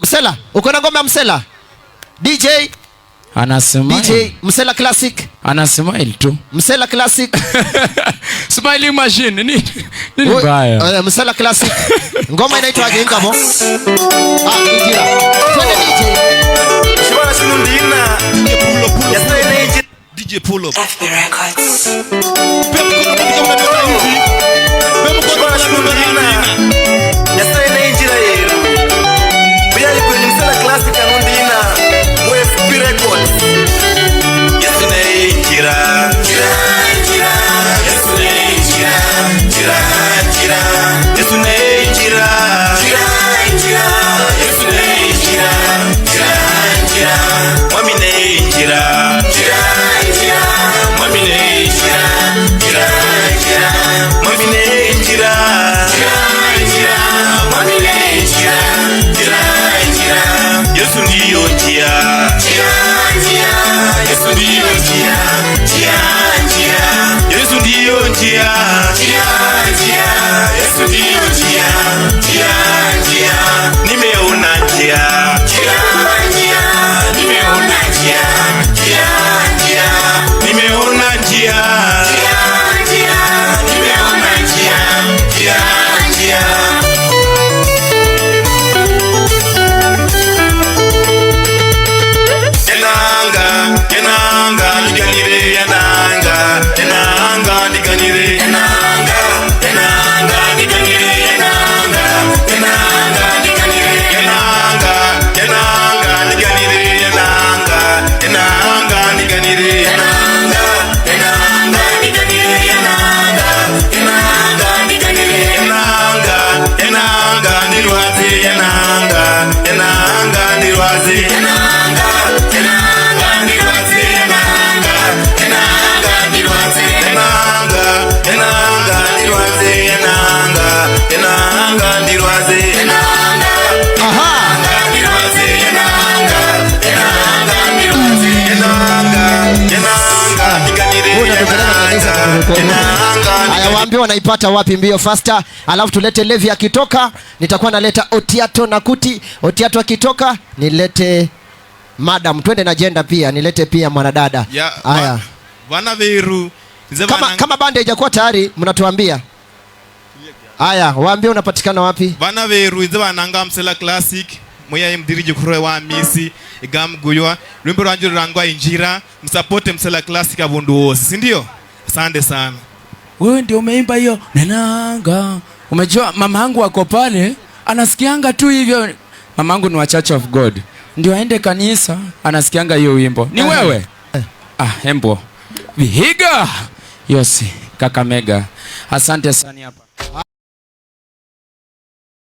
Msela, uko na ngoma ya Msela? DJ anasema DJ Msela Classic. Anasema tu. Msela Classic. Smiling machine. Nini baya? Msela Classic. Ngoma inaitwa Ngamo. Ingira. Twende DJ. Shibana Shunundina. Pull up. Yes, DJ pull up. FB Records. Shibana Shunundina. Yes, injira yeru. Biyali kwenye Msela Classic anundina. Mwe FB Records. Yes, injira. Jira. Yes, injira. Jira. Yes, injira. Jira. Yes, injira. Jira. Mami injira. Mami injira. Mami injira. Mami injira. Yesu ndiyo njia. Yesu ndiyo njia. Yesu ndiyo njia. Yesu ndiyo njia. Nimeona njia. Nimeona njia. Nimeona njia. Nimeona njia. Enanga, ndiganire enanga, ndiganire enanga, ndiganire enanga, ndiganire enanga, ndiganire enanga, ndiganire enanga, ndiganire enanga, ndirwaze enanga, ndirwaze enanga, Haya, waambie wanaipata wapi mbio faster, alafu tulete Levi akitoka, nitakuwa naleta Otiato na Kuti. Otiato akitoka nilete Madam, twende na agenda pia, nilete pia mwanadada. Haya. Wana veru. Kama bande haijakuwa tayari mnatuambia. Haya, waambie unapatikana wapi? Wana veru ize bananga Msela Classic. Moya mdirije kure wa misi igam guywa. Rumbo ranjuru rangwa injira. Msapote Msela Classic abundu wose, si ndio? Asante sana. Wewe ndio umeimba hiyo nenanga. Umejua mama yangu wako pale, anasikianga tu hivyo. Mama yangu ni wa Church of God. Ndio aende kanisa, anasikianga hiyo wimbo. Ni wewe? Hembo. Vihiga. Yosi, Kakamega. Asante sana hapa.